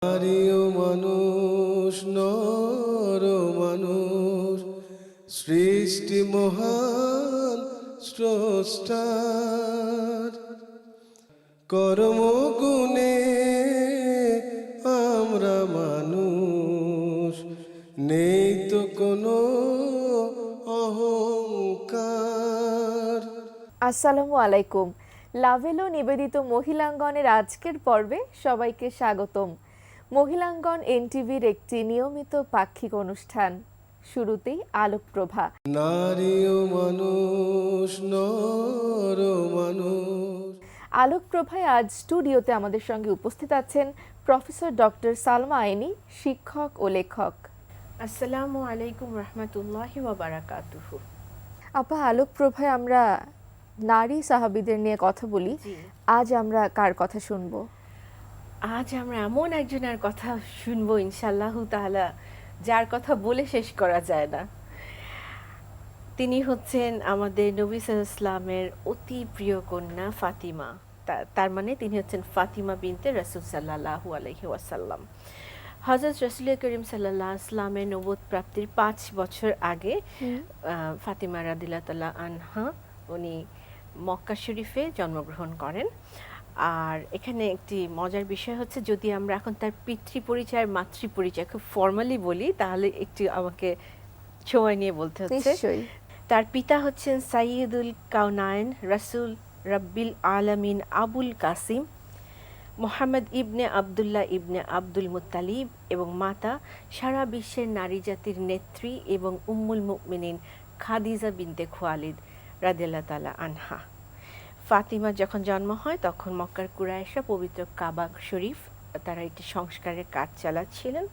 নারী ও মানুষ নর মানুষ সৃষ্টি মহান স্রষ্টার কর্মগুণে আমরা মানুষ নেই তো কোনো অহংকার। আসসালামু আলাইকুম। লাভেলো নিবেদিত মহিলাঙ্গনের আজকের পর্বে সবাইকে স্বাগতম। মহিলাঙ্গন এনটিভির একটি নিয়মিত পাক্ষিক অনুষ্ঠান। শুরুতেই আলোকপ্রভা। নারী ও মানুষ নর মানুষ। আলোকপ্রভায় আজ স্টুডিওতে আমাদের সঙ্গে উপস্থিত আছেন প্রফেসর ডক্টর সালমা আইনি, শিক্ষক ও লেখক। আসসালামু আলাইকুম রহমতুল্লাহি ওয়া বারাকাতুহু। আপা, আলোকপ্রভায় আমরা নারী সাহাবীদের নিয়ে কথা বলি। আজ আমরা কার কথা শুনবো? আজ আমরা এমন একজনের কথা শুনবো ইনশাআল্লাহ তাআলা, যার কথা বলে শেষ করা যায় না। তিনি হচ্ছেন আমাদের নবী সাল্লাল্লাহু আলাইহি ওয়াসাল্লামের অতি প্রিয় কন্যা ফাতিমা। তার মানে তিনি হচ্ছেন ফাতিমা বিনতে রাসূল সাল্লাল্লাহু আলাইহি ওয়াসাল্লাম। হযরত রাসূল করিম সাল্লাল্লাহু আলাইহি ওয়াসাল্লামের নবুয়ত প্রাপ্তির ৫ বছর আগে ফাতিমা রাদিয়াল্লাহু তাআলা আনহা উনি মক্কা শরীফে জন্মগ্রহণ করেন। আর এখানে একটি মজার বিষয় হচ্ছে, যদি আমরা এখন তার পিতৃ পরিচয় আর মাতৃ পরিচয় খুব ফর্মালি বলি, তাহলে একটু আমাকে সময় নিয়ে বলতে হচ্ছে। নিশ্চয়ই। তার পিতা হচ্ছেন সাইয়্যিদুল কাওনাইন রাসূল রাব্বিল আলামিন আবুল কাসিম মোহাম্মদ ইবনে আবদুল্লাহ ইবনে আব্দুল মুত্তালিব, এবং মাতা সারা বিশ্বের নারী জাতির নেত্রী এবং উম্মুল মুমিনিন খাদিজা বিনতে খুয়াইলিদ রাদিয়াল্লাহু তাআলা আনহা। ফাতিমার যখন জন্ম হয় তখন মক্কার কুরাইশরা পবিত্র কাবা শরীফ তারা একটি সংস্কারের কাজ চালাচ্ছিলেন।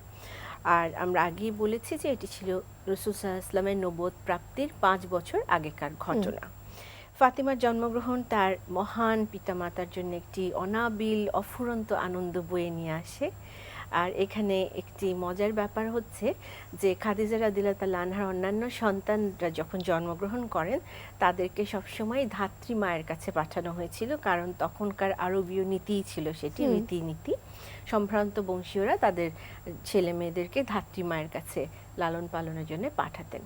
আর আমরা আগেই বলেছি যে এটি ছিল রাসূল সাল্লাল্লাহু আলাইহি ওয়াসাল্লামের নবুয়ত প্রাপ্তির ৫ বছর আগেকার ঘটনা। ফাতিমার জন্মগ্রহণ তার মহান পিতামাতার জন্য একটি অনাবিল অফুরন্ত আনন্দ বয়ে নিয়ে আসে। আর এখানে একটি মজার ব্যাপার হচ্ছে যে খাদিজা রাদিয়াল্লাহু তাআলা আনহার অন্যান্য সন্তানরা যখন জন্মগ্রহণ করেন তাদেরকে সবসময় ধাত্রী মায়ের কাছে পাঠানো হয়েছিল, কারণ তখনকার আরবীয় নীতিই ছিল সেটি, রীতিনীতি। সম্ভ্রান্ত বংশীয়রা তাদের ছেলে মেয়েদেরকে ধাত্রী মায়ের কাছে লালন পালনের জন্য পাঠাতেন।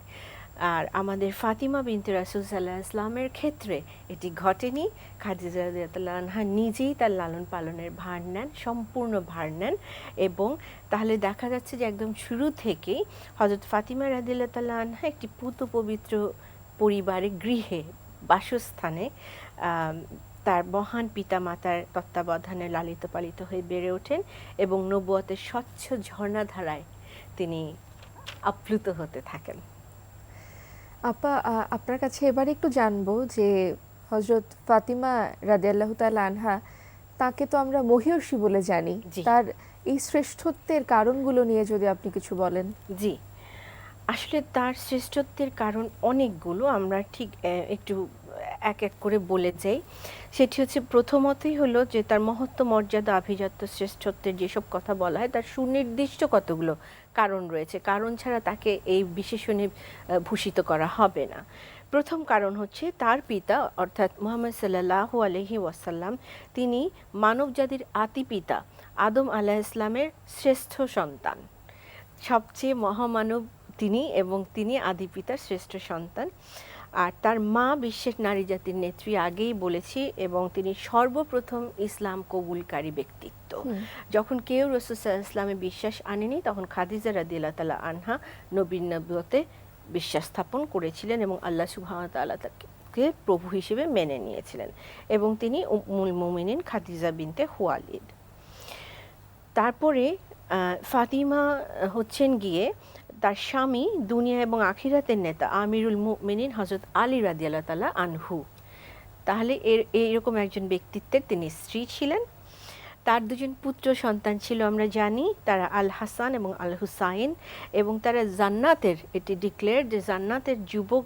আর আমাদের ফাতিমা বিনতে রাসূল সাল্লাল্লাহু আলাইহি ওয়াসাল্লামের ক্ষেত্রে এটি ঘটেনি। খাদিজা রাদিয়াল্লাহু আনহা নিজেই তার লালন পালনের ভার নেন, সম্পূর্ণ ভার নেন। এবং তাহলে দেখা যাচ্ছে যে একদম শুরু থেকেই হযরত ফাতিমা রাদিয়াল্লাহু তাআলা আনহা একটি পূত পবিত্র পরিবারে, গৃহে, বাসস্থানে তার মহান পিতামাতার তত্ত্বাবধানে লালিত পালিত হয়ে বেড়ে ওঠেন এবং নবুয়তের স্বচ্ছ ঝর্ণাধারায় তিনি আপ্লুত হতে থাকেন। আপা, আপনার কাছে এবারে একটু জানবো যে হযরত ফাতিমা রাদিয়াল্লাহু তাআলা আনহা, তাকে তো আমরা মহিয়সী বলে জানি। তার এই শ্রেষ্ঠত্বের কারণগুলো নিয়ে যদি আপনি কিছু বলেন। জি, আসলে তার শ্রেষ্ঠত্বের কারণ অনেকগুলো, আমরা ঠিক একটু এক এক করে বলে যাই। সেটি হচ্ছে প্রথমতই হলো যে তার মহত্ব মর্যাদা আভিজাত্য শ্রেষ্ঠত্বের যেসব কথা বলা হয় তার সুনির্দিষ্ট কতগুলো কারণ রয়েছে, কারণ ছাড়া তাকে এই বিশেষণে ভূষিত করা হবে না। প্রথম কারণ হচ্ছে তার পিতা অর্থাৎ মুহাম্মদ সাল্লাল্লাহু আলাইহি ওয়াসাল্লাম, তিনি মানবজাতির আদি পিতা আদম আলাইহিস সালামের শ্রেষ্ঠ সন্তান, সবচেয়ে মহামানব তিনি, এবং তিনি আদি পিতার শ্রেষ্ঠ সন্তান। আর তার মা বিশ্বের নারী জাতির নেত্রী, আগেই বলেছি, এবং তিনি সর্বপ্রথম ইসলাম কবুলকারী ব্যক্তিত্ব। যখন কেউ রাসূল সাল্লাল্লাহু আলাইহি ওয়াসাল্লামে বিশ্বাস আনেনি তখন খাদিজা রাদিয়াল্লাহু তাআলা আনহা নবীর নবুয়তে বিশ্বাস স্থাপন করেছিলেন এবং আল্লাহ সুবহানাহু ওয়া তাআলা তাকে প্রভু হিসেবে মেনে নিয়েছিলেন, এবং তিনি উম্মুল মুমিনিন খাদিজা বিনতে খুয়াইলিদ। তারপরে ফাতিমা হচ্ছেন গিয়ে তার স্বামী দুনিয়া এবং আখিরাতের নেতা আমিরুল মুমিনিন হযরত আলী রাদিয়াল্লাহু তাআলা আনহু। তাহলে এইরকম একজন ব্যক্তিত্বের তিনি স্ত্রী ছিলেন। তার দুজন পুত্র সন্তান ছিল, আমরা জানি, তারা আল হাসান এবং আল হুসাইন, এবং তারা জান্নাতের, এটি ডিক্লেয়ার যে জান্নাতের যুবক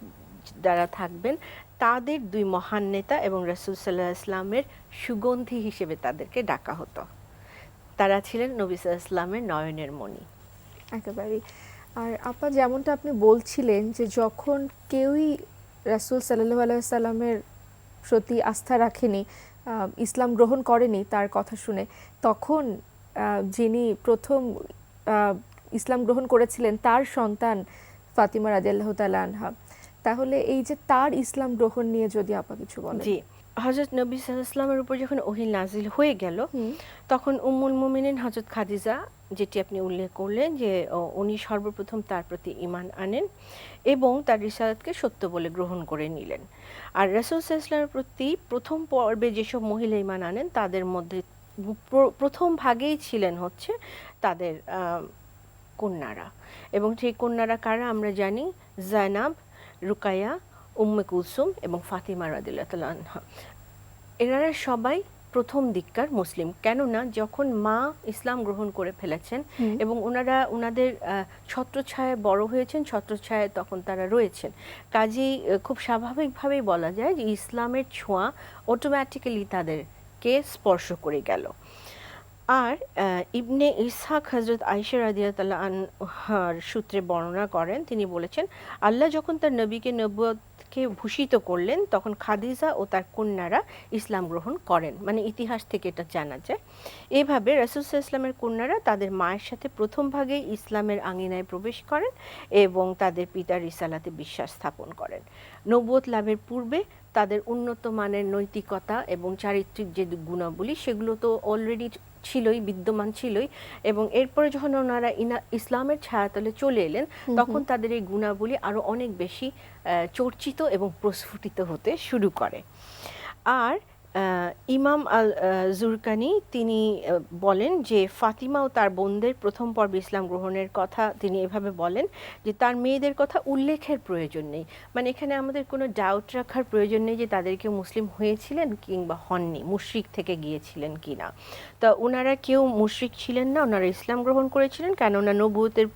যারা থাকবেন তাদের দুই মহান নেতা, এবং রাসূল সাল্লাল্লাহু আলাইহি ওয়াসাল্লামের সুগন্ধি হিসেবে তাদেরকে ডাকা হতো। তারা ছিলেন নবী সাল্লাল্লাহু আলাইহি ওয়াসাল্লামের নয়নের মণি। একেবারেই। আর আপা, যেমনটা আপনি বলছিলেন যে যখন কেউই রাসূল সাল্লাল্লাহু আলাইহি ওয়াসাল্লামের প্রতি আস্থা রাখেনি, ইসলাম গ্রহণ করেনি তার কথা শুনে, তখন যিনি প্রথম আহ, ইসলাম গ্রহণ করেছিলেন তার সন্তান ফাতিমা রাদিয়াল্লাহু তাআলা আনহা, তাহলে এই যে তার ইসলাম গ্রহণ নিয়ে যদি আপা কিছু বলেন। জি, হযরত নবী সাল্লাল্লাহু আলাইহি ওয়াসাল্লামের উপর যখন ওহী নাজিল হয়ে গেল, হুম। তখন উম্মুল মুমিনিন হযরত খাদিজা, যেটি আপনি উল্লেখ করলেন যে উনি সর্বপ্রথম তার প্রতি ঈমান আনেন এবং তার রিসালাতকে সত্য বলে গ্রহণ করে নিলেন। আর রাসূল সাল্লাল্লাহু আলাইহি ওয়াসাল্লামের প্রতি প্রথম পর্বে যেসব মহিলা ঈমান আনেন তাদের মধ্যে প্রথম ভাগেই ছিলেন হচ্ছে তাদের কন্যারা, এবং সেই কন্যারা কারা আমরা জানি, জায়নাব, রুকাইয়া, উম্মে কুলসুম এবং ফাতিমা রাদিয়াল্লাহু তাআলা আনহা। এনারা সবাই প্রথম দিককার মুসলিম, কেননা যখন মা ইসলাম গ্রহণ করে ফেলেছেন এবং ওনারা ওনাদের ছত্রছায়ায় বড় হয়েছেন, ছত্রছায়ায় তখন তারা রয়েছেন, কাজেই খুব স্বাভাবিকভাবেই বলা যায় যে ইসলামের ছোঁয়া অটোমেটিক্যালি তাদেরকে স্পর্শ করে গেল। আর ইবনে ইসহাক হযরত আয়েশা রাদিয়াল্লাহু তাআলা আনহার সূত্রে বর্ণনা করেন, তিনি বলেছেন আল্লাহ যখন তার নবীকে নবুয়তকে ভূষিত করলেন তখন খাদিজা ও তার কন্যারা ইসলাম গ্রহণ করেন, মানে ইতিহাস থেকে এটা জানা যায়। এভাবে রাসূল সাল্লাল্লাহু আলাইহি ওয়াসাল্লামের কন্যারা তাদের মায়ের সাথে প্রথম ভাগেই ইসলামের আঙিনায় প্রবেশ করেন এবং তাদের পিতার রিসালাতে বিশ্বাস স্থাপন করেন। নবুয়ত লাভের পূর্বে তাদের উন্নত মানের নৈতিকতা এবং চারিত্রিক যে গুণাবলী সেগুলো তো অলরেডি ছিলই, বিদ্যমান ছিলই, এবং এরপরে যখন ওনারা ইসলামের ছায়াতলে চলে এলেন তখন তাদের এই গুণাবলী আরো অনেক বেশি চর্চিত এবং প্রস্ফুটিত হতে শুরু করে। আর ইমাম আল জুরকানি তিনি বলেন যে ফাতিমা ও তার বোনদের প্রথম পর্বে ইসলাম গ্রহণের কথা তিনি এভাবে বলেন যে তার মেয়েদের কথা উল্লেখের প্রয়োজন নেই, মানে এখানে আমাদের কোনো ডাউট রাখার প্রয়োজন নেই যে তাদেরকে মুসলিম হয়েছিলেন কিংবা হননি, মুশরিক থেকে গিয়েছিলেন কিনা। তা ওনারা কেউ মুশরিক ছিলেন না, ওনারা ইসলাম গ্রহণ করেছিলেন কেননা নবুয়তের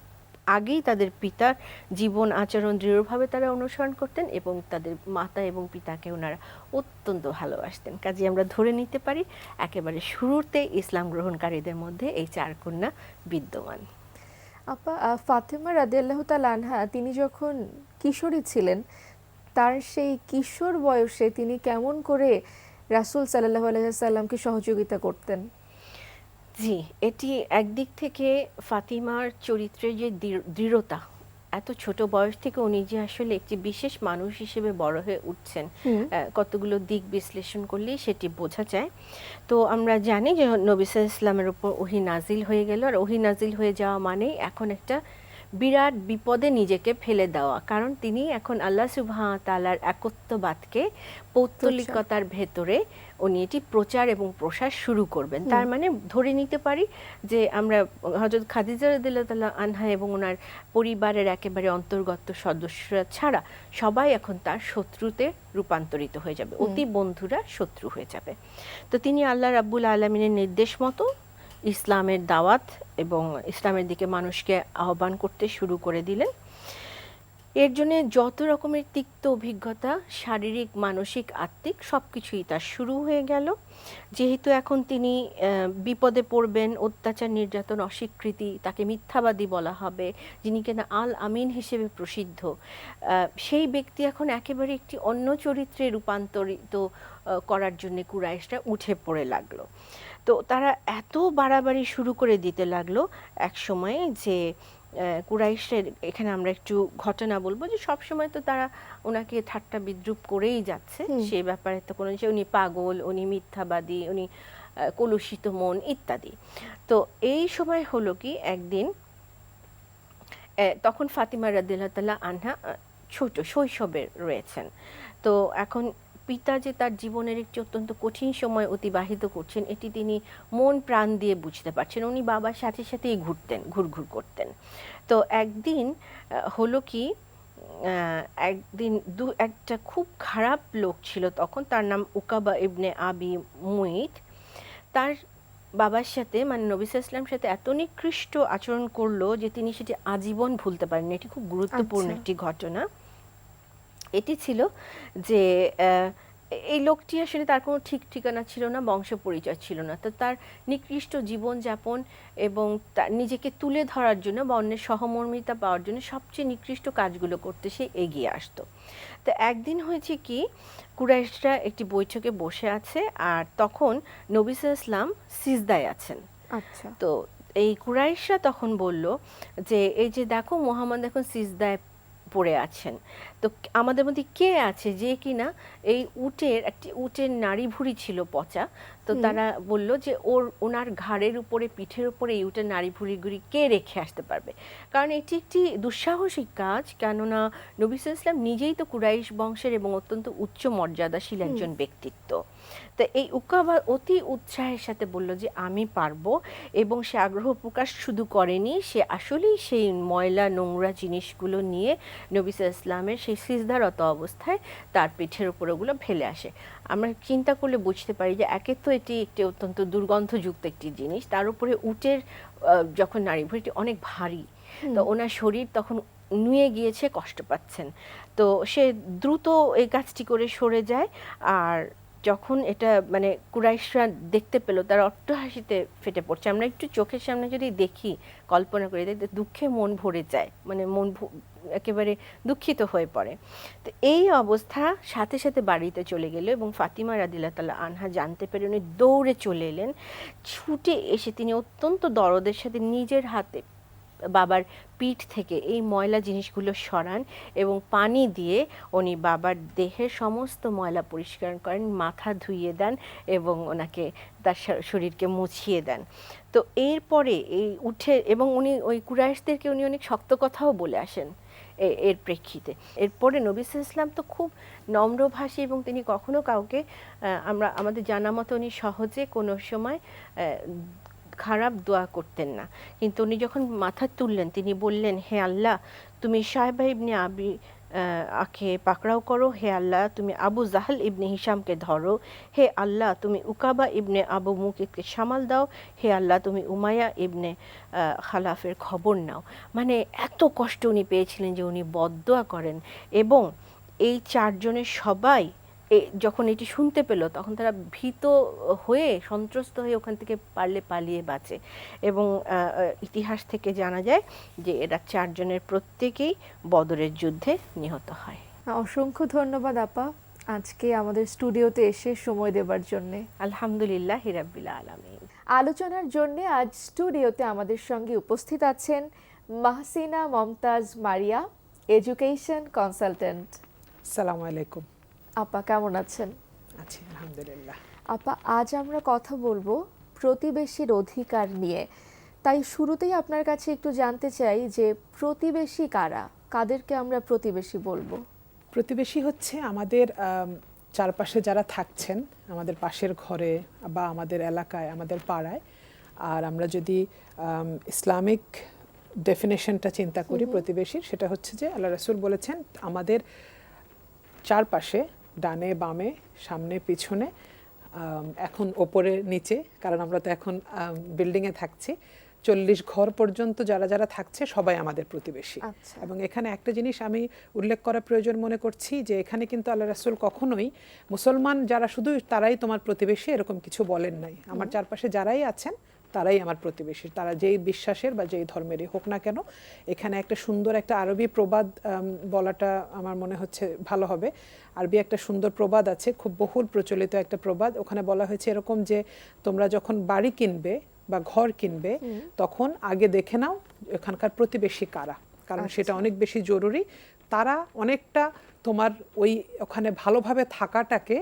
আগেই তাদের পিতার জীবন আচরণ দৃঢ়ভাবে তারা অনুসরণ করতেন এবং তাদের মাতা এবং পিতাকে ওনারা অত্যন্ত ভালোবাসতেন। কাজে আমরা ধরে নিতে পারি একেবারে শুরুতে ইসলাম গ্রহণকারীদের মধ্যে এই চার কন্যা বিদ্যমান। আপা, ফাতেমা রাদিয়াল্লাহু তাআলা আনহা তিনি যখন কিশোরী ছিলেন, তার সেই কিশোর বয়সে তিনি কেমন করে রাসূল সাল্লাল্লাহু আলাইহি সাল্লামকে সহযোগিতা করতেন? জি, এটি একদিক থেকে ফাতিমার চরিত্রের যে দৃঢ়তা, এত ছোট বয়স থেকে উনি যে আসলে একটি বিশেষ মানুষ হিসেবে বড় হয়ে উঠছেন, কতগুলো দিক বিশ্লেষণ করলেই সেটি বোঝা যায়। তো আমরা জানি যে নবী সাল্লাল্লাহু আলাইহি ওয়াসাল্লামের উপর ওহী নাজিল হয়ে গেল, আর ওহী নাজিল হয়ে যাওয়া মানেই এখন একটা বিরাট বিপদে নিজেকে ফেলে দেওয়া, কারণ তিনি এখন আল্লাহ সুবহানাহু ওয়া তাআলার একত্ববাদকে পৌত্তলিকতার ভেতরে উনি এটি প্রচার এবং প্রসার শুরু করবেন। তার মানে ধরে নিতে পারি যে আমরা হযরত খাদিজা রাদিয়াল্লাহু তাআলা আনহা এবং ওনার পরিবারের একেবারে অন্তর্গত সদস্যরা ছাড়া সবাই এখন তার শত্রুতে রূপান্তরিত হয়ে যাবে, অতি বন্ধুরা শত্রু হয়ে যাবে। তো তিনি আল্লাহ রাব্বুল আলামিনের নির্দেশ মতো ইসলামের দাওয়াত এবং ইসলামের দিকে মানুষকে আহ্বান করতে শুরু করে দিলেন। এর জন্য যত রকমের তিক্ত অভিজ্ঞতা, শারীরিক, মানসিক, আত্মিক সবকিছুই তার শুরু হয়ে গেল। যেহেতু এখন তিনি বিপদে পড়বেন, অত্যাচার, নির্যাতন, অস্বীকৃতি, তাকে মিথ্যাবাদী বলা হবে, যিনি কিনা আল আমিন হিসেবে প্রসিদ্ধ, সেই ব্যক্তি এখন একেবারে একটি অন্য চরিত্রে রূপান্তরিত করার জন্য কুরাইশরা উঠে পড়ে লাগলো। তো তারা এত বাড়াবাড়ি শুরু করে দিতে লাগলো এক সময়ে যে কুরাইশের, এখানে আমরা একটু ঘটনা বলবো যে সব সময় তো তারা ওনাকে ঠাট্টা বিদ্রুপ করেই যাচ্ছে, সে ব্যাপারে তো কোনো, উনি পাগল, উনি মিথ্যাবাদী, উনি কলুষিত মন ইত্যাদি। তো এই সময় হলো কি একদিন, তখন ফাতিমা রাদিয়াল্লাহু তাআলা আনহা ছোট শৈশবে রয়েছেন। তো এখন পিতা যে তার জীবনের একটি অত্যন্ত কঠিন সময় অতিবাহিত করছেন এটি তিনি মন প্রাণ দিয়ে বুঝতে পারছেন। উনি বাবার সাথে সাথেই ঘুরঘুর করতেন। তো একদিন হলো কি, একদিন একটা খুব খারাপ লোক ছিল তখন, তার নাম উকাবা ইবনে আবি মুইত। তার বাবার সাথে, মানে নবী সাল্লাল্লাহু আলাইহি ওয়াসাল্লামের সাথে এত নিকৃষ্ট আচরণ করলো যে তিনি সেটি আজীবন ভুলতে পারেননি। এটি খুব গুরুত্বপূর্ণ একটি ঘটনা। এটি ছিল যে এই লোকটি আসলে তার কোনো ঠিক ঠিকানা ছিল না, বংশ পরিচয় ছিল না। তো তার নিকৃষ্ট জীবনযাপন এবং তার নিজেকে তুলে ধরার জন্য বা অন্যের সহমর্মিতা পাওয়ার জন্য সবচেয়ে নিকৃষ্ট কাজগুলো করতে সে এগিয়ে আসতো। তো একদিন হয়েছে কি, কুরাইশরা একটি বৈঠকে বসে আছে আর তখন নবী সাল্লাল্লাহু আলাইহি ওয়াসাল্লাম সিজদায় আছেন। আচ্ছা। তো এই কুরাইশরা তখন বলল যে এই যে দেখো মোহাম্মদ এখন সিজদায় পড়ে আছেন, তো আমাদের মধ্যে কে আছে যে কিনা এই একটি উটের নাড়ি ভুঁড়ি ছিল পচা, তো হুম। তারা বলল যে ওনার ঘাড়ের উপরে পিঠের উপরে এই উটের নাড়ি ভুঁড়িগুলি কে রেখে আসতে পারবে, কারণ এটি একটি দুঃসাহসিক কাজ, কেননা নবী সাল্লাল্লাহু আলাইহি ওয়াসাল্লাম নিজেই তো কুরাইশ বংশের এবং অত্যন্ত উচ্চ মর্যাদাশীল একজন ব্যক্তিত্ব। তো এই উকাবা অতি উৎসাহের সাথে বলল যে আমি পারবো, এবং সে আগ্রহ প্রকাশ শুধু করেনি, সে আসলেই সেই ময়লা নোংরা জিনিসগুলো নিয়ে নবী সাল্লাল্লাহু আলাইহি ওয়াসাল্লামের সেই সিজদারত অবস্থায় তার পিঠের উপর ওগুলো ফেলে আসে। আমরা চিন্তা করলে বুঝতে পারি যে একে তো এটি একটি অত্যন্ত দুর্গন্ধযুক্ত একটি জিনিস, তার উপরে উটের যখন নাড়ি ভুঁড়িটি অনেক ভারী, তো ওনার শরীর তখন নুয়ে গিয়েছে, কষ্ট পাচ্ছেন, তো সে দ্রুত এই কাজটি করে সরে যায়। আর যখন এটা মানে কুরাইশরা দেখতে পেল, তারা অট্টহাসিতে ফেটে পড়ছে। আমরা একটু চোখের সামনে যদি দেখি, কল্পনা করে দেখতে দুঃখে মন ভরে যায়, মানে একেবারে দুঃখিত হয়ে পড়ে। তো এই অবস্থা সাথে সাথে বাড়িতে চলে গেল, এবং ফাতিমা রাদিয়াল্লাহু তাআলা আনহা জানতে পেরে উনি দৌড়ে চলে এলেন। ছুটে এসে তিনি অত্যন্ত দরদের সাথে নিজের হাতে বাবার পিঠ থেকে এই ময়লা জিনিসগুলো সরান, এবং পানি দিয়ে উনি বাবার দেহের সমস্ত ময়লা পরিষ্কার করেন, মাথা ধুইয়ে দেন এবং ওনাকে তার শরীরকে মুছিয়ে দেন। তো এরপরে এই উঠে, এবং উনি ওই কুরাইশদেরকে উনি অনেক শক্ত কথাও বলে আসেন এর প্রেক্ষিতে। এরপরে নবী সাল্লাল্লাহু আলাইহি ওয়াসাল্লাম তো খুব নম্রভাষী, এবং তিনি কখনো কাউকে আমাদের জানা মতো উনি সহজে কোনো সময় খারাপ দোয়া করতেন না, কিন্তু উনি যখন মাথা তুললেন তিনি বললেন, হে আল্লাহ তুমি শায়বা ইবনে আবি আকে পাকড়াও করো, হে আল্লাহ তুমি আবু জাহল ইবনে হিশামকে ধরো, হে আল্লাহ তুমি উকাবা ইবনে আবু মুকিতকে সামাল দাও, হে আল্লাহ তুমি উমাইয়া ইবনে খালাফের খবর নাও। মানে এত কষ্ট উনি পেয়েছিলেন যে উনি বদদোয়া করেন, এবং এই চারজনের সবাই যখন এটি শুনতে পেল তখন তারা ভীত হয়ে সন্ত্রস্ত হয়ে ওখান থেকে পারলে পালিয়ে বাঁচে। এবং ইতিহাস থেকে জানা যায় যে এরা চারজনের প্রত্যেকেই বদরের যুদ্ধে নিহত হয়। অসংখ্য ধন্যবাদ আপা আজকে আমাদের স্টুডিওতে এসে সময় দেবার জন্যে। আলহামদুলিল্লাহ রাব্বিল আলামিন। আলোচনার জন্য আজ স্টুডিওতে আমাদের সঙ্গে উপস্থিত আছেন মাহসিনা মমতাজ মারিয়া, এডুকেশন কনসালটেন্ট। আসসালামু আলাইকুম। আপা কেমন আছেন? আছি আলহামদুলিল্লাহ। আপা আজ আমরা কথা বলবো প্রতিবেশীর অধিকার নিয়ে, তাই শুরুতেই আপনার কাছে একটু জানতে চাই যে প্রতিবেশী কারা, কাদেরকে আমরা প্রতিবেশী বলবো? প্রতিবেশী হচ্ছে আমাদের চারপাশে যারা থাকছেন, আমাদের পাশের ঘরে বা আমাদের এলাকায়, আমাদের পাড়ায়। আর আমরা যদি ইসলামিক ডেফিনেশনটা চিন্তা করি প্রতিবেশীর, সেটা হচ্ছে যে আল্লাহ রাসূল বলেছেন আমাদের চারপাশে ডানে বামে সামনে পিছনে, এখন ওপরে নিচে, কারণ আমরা তো এখন বিল্ডিংয়ে থাকছি, 40 ঘর পর্যন্ত যারা যারা থাকছে সবাই আমাদের প্রতিবেশী। আচ্ছা। এবং এখানে একটা জিনিস আমি উল্লেখ করা প্রয়োজন মনে করছি যে এখানে কিন্তু আল্লাহ রাসূল কখনোই মুসলমান যারা শুধু তারাই তোমার প্রতিবেশী এরকম কিছু বলেন নাই। আমার চারপাশে যারাই আছেন তারাই আমার প্রতিবেশী, তারা যেই বিশ্বাসের বা যেই ধর্মেরই হোক না কেন। এখানে একটা সুন্দর একটা আরবি প্রবাদ বলাটা আমার মনে হচ্ছে ভালো হবে। আরবি একটা সুন্দর প্রবাদ আছে, খুব বহুল প্রচলিত একটা প্রবাদ। ওখানে বলা হয়েছে এরকম যে তোমরা যখন বাড়ি কিনবে বা ঘর কিনবে তখন আগে দেখে নাও এখানকার প্রতিবেশী কারা, কারণ সেটা অনেক বেশি জরুরি। তারা অনেকটা তোমার ওখানে ভালোভাবে থাকাটাকে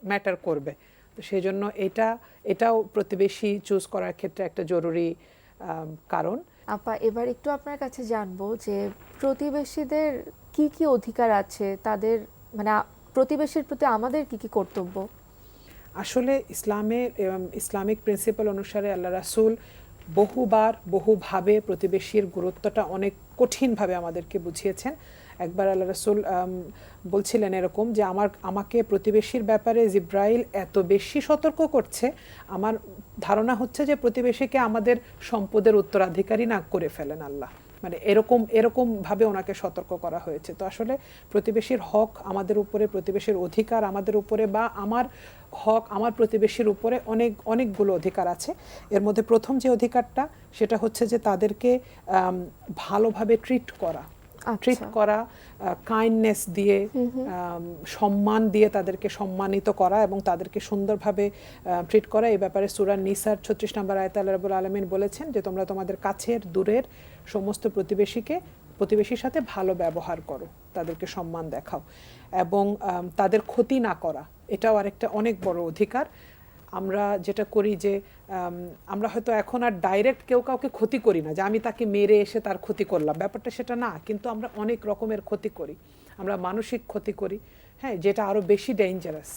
ম্যাটার করবে। তো সেই জন্য এটাও প্রতিবেশী চুজ করার ক্ষেত্রে একটা জরুরি কারণ। আপা এবার একটু আপনার কাছে জানবো যে প্রতিবেশীদের কি কি অধিকার আছে, তাদের মানে প্রতিবেশীর প্রতি আমাদের কি কি কর্তব্য? আসলে ইসলামিক প্রিন্সিপাল অনুসারে আল্লাহ রাসূল বহুবার বহুভাবে প্রতিবেশীর গুরুত্বটা অনেক কঠিনভাবে আমাদেরকে বুঝিয়েছেন। একবার আল্লাহ রাসূল বলছিলেন এরকম যে আমাকে প্রতিবেশীর ব্যাপারে জিব্রাইল এত বেশি সতর্ক করছে, আমার ধারণা হচ্ছে যে প্রতিবেশীকে আমাদের সম্পদের উত্তরাধিকারী না করে ফেলেন আল্লাহ, মানে এরকম ভাবে ওনাকে সতর্ক করা হয়েছে। তো আসলে প্রতিবেশীর হক আমাদের উপরে, প্রতিবেশীর অধিকার আমাদের উপরে, বা আমার হক আমার প্রতিবেশীর উপরে অনেকগুলো অধিকার আছে। এর মধ্যে প্রথম যে অধিকারটা সেটা হচ্ছে যে তাদেরকে ভালোভাবে ট্রিট করা, ট্রিট করা, কাইন্ডনেস দিয়ে, সম্মান দিয়ে তাদেরকে সম্মানিত করা এবং তাদেরকে সুন্দরভাবে ট্রিট করা। এই ব্যাপারে সূরা নিসার 36 নম্বর আয়াতে আল্লাহ রাব্বুল আলামিন বলেছেন যে তোমরা তোমাদের কাছের দূরের সমস্ত প্রতিবেশীর সাথে ভালো ব্যবহার করো, তাদেরকে সম্মান দেখাও এবং তাদের ক্ষতি না করা, এটাও আরেকটা অনেক বড় অধিকার। আমরা যেটা করি যে আমরা হয়তো এখন আর ডাইরেক্ট কেউ কাউকে ক্ষতি করি না, যে আমি তাকে মেরে এসে তার ক্ষতি করলাম, ব্যাপারটা সেটা না, কিন্তু আমরা অনেক রকমের ক্ষতি করি। আমরা মানসিক ক্ষতি করি, হ্যাঁ, যেটা আরও বেশি ডেঞ্জারাস।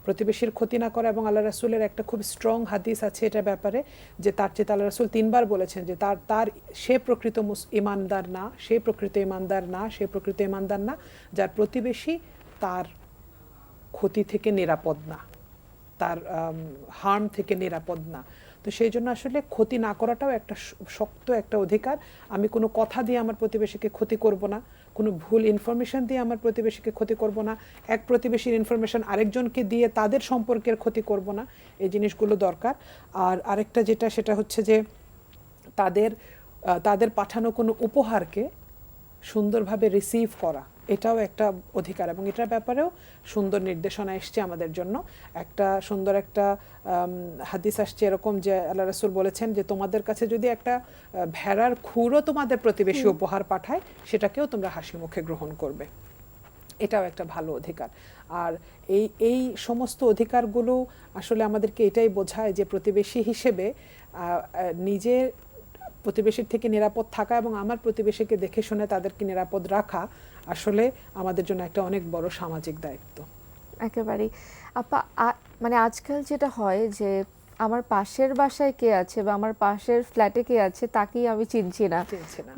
প্রতিবেশীর ক্ষতি না করা, এবং আল্লাহ রাসূলের একটা খুব স্ট্রং হাদিস আছে এটা ব্যাপারে, যে তার চেয়ে আল্লাহ রাসূল 3 বার বলেছেন যে সে প্রকৃত ইমানদার না, সে প্রকৃত ইমানদার না, সে প্রকৃত ইমানদার না যার প্রতিবেশী তার ক্ষতি থেকে নিরাপদ না, তার হার্ম থেকে নিরাপদ না। তো সেই জন্য আসলে ক্ষতি না করাটাও একটা শক্ত একটা অধিকার। আমি কোনো কথা দিয়ে আমার প্রতিবেশীকে ক্ষতি করব না, কোনো ভুল ইনফরমেশন দিয়ে আমার প্রতিবেশীকে ক্ষতি করব না, এক প্রতিবেশীর ইনফরমেশন আরেকজনকে দিয়ে তাদের সম্পর্কের ক্ষতি করব না, এই জিনিসগুলো দরকার। আর আরেকটা যেটা, সেটা হচ্ছে যে তাদের পাঠানো কোনো উপহারকে সুন্দরভাবে রিসিভ করা, এটাও একটা অধিকার, এবং এটার ব্যাপারেও সুন্দর নির্দেশনা এসছে আমাদের জন্য। একটা সুন্দর একটা হাদিস আসছে এরকম, যে আল্লাহ রাসূল বলেছেন যে তোমাদের কাছে যদি একটা ভেড়ার খুরও তোমাদের প্রতিবেশী উপহার পাঠায়, সেটাকেও তোমরা হাসি মুখে গ্রহণ করবে, এটাও একটা ভালো অধিকার। আর এই সমস্ত অধিকারগুলো আসলে আমাদেরকে এটাই বোঝায় যে প্রতিবেশী হিসেবে নিজের প্রতিবেশীর থেকে নিরাপদ থাকা এবং আমার প্রতিবেশীকে দেখে শুনে তাদেরকে নিরাপদ রাখা আসলে আমাদের জন্য একটা অনেক বড় সামাজিক দায়িত্ব। একেবারেই আপা, মানে আজকাল যেটা হয় যে আমার পাশের বাসায় কে আছে বা আমার পাশের ফ্ল্যাটে কে আছে তাকেই আমি চিনছি না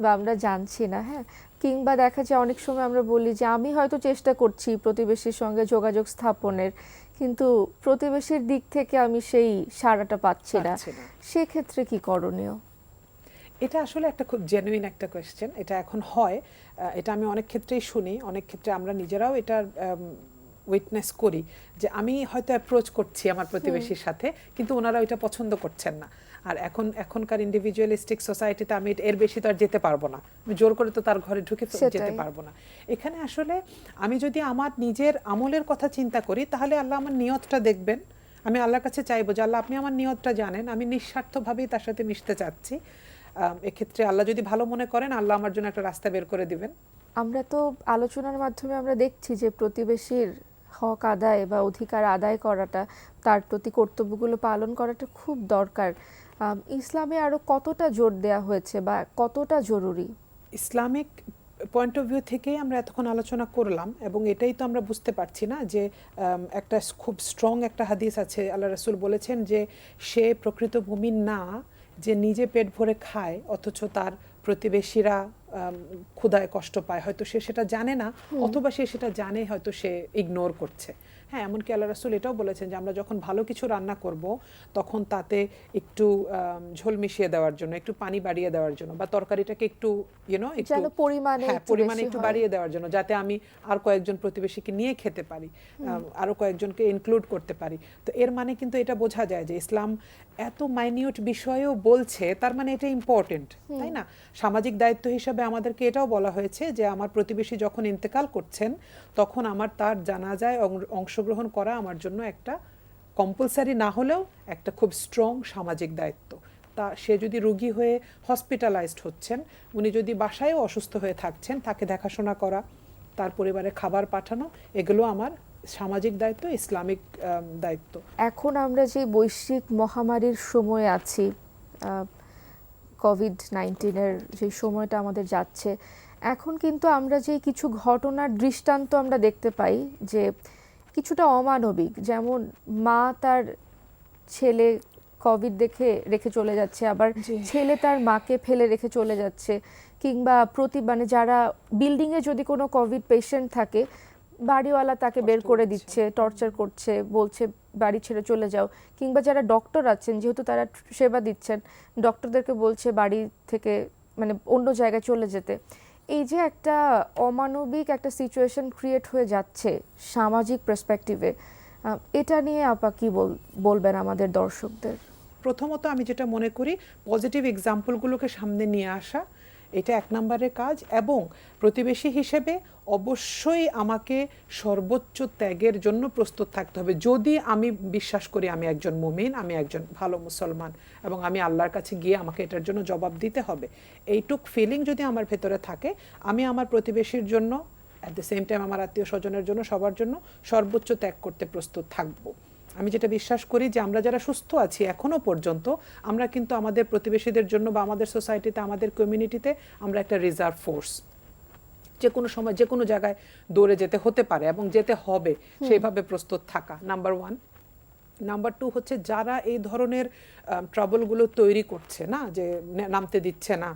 বা আমরা জানছি না, হ্যাঁ, কিংবা দেখা যায় অনেক সময় আমরা বলি যে আমি হয়তো চেষ্টা করছি প্রতিবেশীর সঙ্গে যোগাযোগ স্থাপনের, কিন্তু প্রতিবেশীর দিক থেকে আমি সেই সাড়াটা পাচ্ছি না, সেক্ষেত্রে কি করণীয়? এটা আসলে একটা খুব জেনুইন একটা কোয়েশ্চেন। এটা এখন হয়, এটা আমি অনেক ক্ষেত্রেই শুনি, অনেক ক্ষেত্রে আমরা নিজেরাও এটার উইটনেস করি, যে আমি হয়তো অ্যাপ্রোচ করছি আমার প্রতিবেশীর সাথে, কিন্তু ওনারা ওইটা পছন্দ করছেন না। আর এখনকার ইন্ডিভিজুয়ালিস্টিক সোসাইটিতে আমি এর বেশি তো আর যেতে পারবো না, আমি জোর করে তো তার ঘরে ঢুকে যেতে পারবো না। এখানে আসলে আমি যদি আমার নিজের আমলের কথা চিন্তা করি, তাহলে আল্লাহ আমার নিয়তটা দেখবেন। আমি আল্লাহর কাছে চাইবো যে আল্লাহ আপনি আমার নিয়তটা জানেন, আমি নিঃস্বার্থভাবেই তার সাথে মিশতে চাচ্ছি। এক্ষেত্রে আল্লাহ যদি ভালো মনে করেন, আল্লাহ আমার জন্য একটা রাস্তা বের করে দিবেন। আমরা তো আলোচনার মাধ্যমে আমরা দেখছি যে প্রতিবেশীর হক আদায় বা অধিকার আদায় করাটা, তার প্রতি কর্তব্যগুলো পালন করাটা খুব দরকার। ইসলামে আরো কতটা জোর দেওয়া হয়েছে বা কতটা জরুরি? ইসলামিক পয়েন্ট অফ ভিউ থেকেই আমরা এতক্ষণ আলোচনা করলাম, এবং এটাই তো আমরা বুঝতে পারছি না যে একটা খুব স্ট্রং একটা হাদিস আছে, আল্লাহ রাসূল বলেছেন যে সে প্রকৃত মুমিন না যে নিজে পেট ভরে খায় অথচ তার প্রতিবেশীরা ক্ষুধায় কষ্ট পায়, হয়তো সে সেটা জানে না, অথবা সে সেটা জানে হয়তো সে ইগনোর করছে। হ্যাঁ, এমনকি আল্লাহ রাসূল এটাও বলেছেন যে আমরা যখন ভালো কিছু রান্না করব তখন তাতে একটু ঝোল মিশিয়ে দেওয়ার জন্য, একটু পানি বাড়িয়ে দেওয়ার জন্য, বা তরকারিটাকে একটু একটু পরিমাণে একটু বাড়িয়ে দেওয়ার জন্য, যাতে আমি আর কয়েকজন প্রতিবেশীকে নিয়ে খেতে পারি, আরো কয়েকজনকে ইনক্লুড করতে পারি। তো এর মানে কিন্তু এটা বোঝা যায় যে ইসলাম এত মাইনিউট বিষয়েও বলছে, তার মানে এটা ইম্পর্টেন্ট, তাই না? সামাজিক দায়িত্ব হিসাবে আমাদেরকে এটাও বলা হয়েছে যে আমার প্রতিবেশী যখন ইন্তেকাল করছেন, তখন আমার তার জানাজায় অংশগ্রহণ করা আমার জন্য একটা কম্পালসারি না হলেও একটা খুব স্ট্রং সামাজিক দায়িত্ব। তা সে যদি রোগী হয়ে হসপিটালাইজড হচ্ছেন, উনি যদি বাসায়ও অসুস্থ হয়ে থাকছেন, তাকে দেখাশোনা করা, তার পরিবারে খাবার পাঠানো, এগুলো আমার সামাজিক দায়িত্ব, ইসলামিক দায়িত্ব। এখন আমরা যে বৈশ্বিক মহামারীর সময় আছি, কোভিড-19-এর যে সময়টা আমাদের যাচ্ছে, এখন কিন্তু আমরা যে কিছু ঘটনার দৃষ্টান্ত আমরা দেখতে পাই যে কিছুটা অমানবিক, যেমন মা তার ছেলে কোভিড দেখে রেখে চলে যাচ্ছে, আবার ছেলে তার মাকে ফেলে রেখে চলে যাচ্ছে, কিংবা মানে যারা বিল্ডিংয়ে যদি কোনো কোভিড পেশেন্ট থাকে, বাড়িওয়ালা তাকে বের করে দিচ্ছে, টর্চার করছে, বলছে বাড়ি ছেড়ে চলে যাও, কিংবা যারা ডক্টর আছেন, যেহেতু তারা সেবা দিচ্ছেন, ডক্টরদেরকে বলছে বাড়ি থেকে মানে অন্য জায়গায় চলে যেতে। এই যে একটা অমানবিক একটা সিচুয়েশন ক্রিয়েট হয়ে যাচ্ছে সামাজিক পার্সপেক্টিভে, এটা নিয়ে আপা কি বলবেন আমাদের দর্শকদের? প্রথমত আমি যেটা মনে করি, পজিটিভ এক্সাম্পলগুলোকে সামনে নিয়ে আসা এটা 1 নম্বরের কাজ। এবং প্রতিবেশী হিসেবে অবশ্যই আমাকে সর্বোচ্চ ত্যাগের জন্য প্রস্তুত থাকতে হবে, যদি আমি বিশ্বাস করি আমি একজন মুমিন, আমি একজন ভালো মুসলমান এবং আমি আল্লাহর কাছে গিয়ে আমাকে এটার জন্য জবাব দিতে হবে। এইটুক ফিলিং যদি আমার ভেতরে থাকে, আমি আমার প্রতিবেশীর জন্য অ্যাট দ্য সেম টাইম আমার আত্মীয় স্বজনের জন্য, সবার জন্য সর্বোচ্চ ত্যাগ করতে প্রস্তুত থাকবো। আমি যেটা বিশ্বাস করি যে আমরা যারা সুস্থ আছি এখনো পর্যন্ত, আমরা কিন্তু আমাদের প্রতিবেশীদের জন্য বা আমাদের সোসাইটিতে, আমাদের কমিউনিটিতে আমরা একটা রিজার্ভ ফোর্স। যে কোনো সময় যে কোনো জায়গায় দৌড়ে যেতে হতে পারে এবং যেতে হবে, সেইভাবে প্রস্তুত থাকা, নাম্বার 1। নাম্বার 2 হচ্ছে যারা এই ধরনের ট্রাবলগুলো তৈরি করছে না, যে নামতে দিচ্ছে না,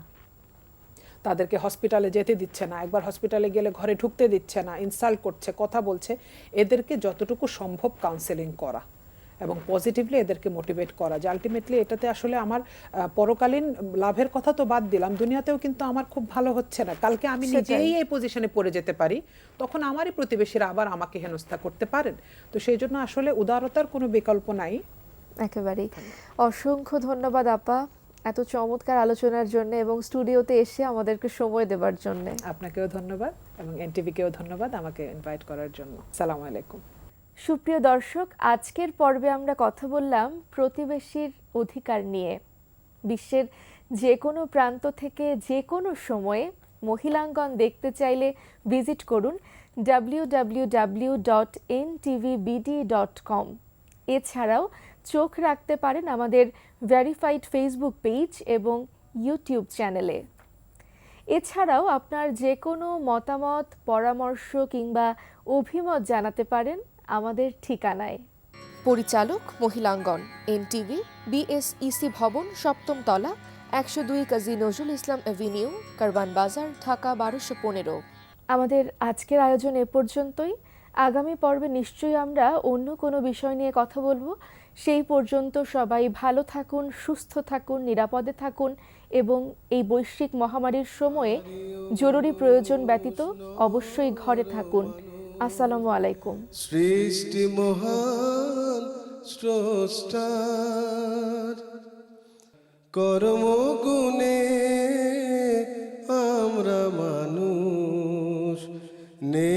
তাদেরকে হসপিটালে যেতে দিচ্ছে না, একবার হসপিটালে গেলে ঘরে ঢুকতে দিচ্ছে না, ইনসাল্ট করছে, কথা বলছে, এদেরকে যতটুকু সম্ভব কাউন্সেলিং করা এবং পজিটিভলি এদেরকে মোটিভেট করা, যে আলটিমেটলি এটাতে আসলে আমার পরকালীন লাভের কথা তো বাদ দিলাম, দুনিয়াতেও কিন্তু আমার খুব ভালো হচ্ছে না, কালকে আমি নিজেই এই পজিশনে পড়ে যেতে পারি, তখন আমারই প্রতিবেশীরা আবার আমাকে হেনস্থা করতে পারেন। তো সেই জন্য আসলে উদারতার কোনো বিকল্প নাই। একেবারেই। অসংখ্য ধন্যবাদ আপা এত চমৎকার আলোচনার জন্য এবং স্টুডিওতে এসে আমাদেরকে সময় দেওয়ার জন্য। আপনাকেও ধন্যবাদ এবং এনটিভিকেও ধন্যবাদ আমাকে ইনভাইট করার জন্য। আসসালামু আলাইকুম। সুপ্রিয় দর্শক, আজকের পর্বে আমরা কথা বললাম প্রতিবেশীর অধিকার নিয়ে। বিশ্বের যে কোনো প্রান্ত থেকে যে কোনো সময়ে মহিলাঙ্গন দেখতে চাইলে ভিজিট করুন www.ntvbd.com। এছাড়াও চোখ রাখতে পারেন আমাদের ভেরিফাইড ফেসবুক পেজ এবং ইউটিউব চ্যানেলে। এছাড়াও আপনার যে কোনো মতামত, পরামর্শ কিংবা অভিমত জানাতে পারেন আমাদের ঠিকানায়। পরিচালক মহিলাঙ্গন, এনটিভি, বিএসইসি ভবন, 7ম তলা, 102 কাজী নজরুল ইসলাম এভিনিউ, কারওয়ান বাজার, ঢাকা 1215। আমাদের আজকের আয়োজন এ পর্যন্তই। আগামী পর্বে নিশ্চয়ই আমরা অন্য কোনো বিষয় নিয়ে কথা বলবো। সেই পর্যন্ত সবাই ভালো থাকুন, সুস্থ থাকুন, নিরাপদে থাকুন এবং এই বৈশ্বিক মহামারীর সময়ে জরুরি প্রয়োজন ব্যতীত অবশ্যই ঘরে থাকুন। আসসালামু আলাইকুম। সৃষ্টি মহান স্রষ্টার কর্মগুণে আমরা মানুষ নেই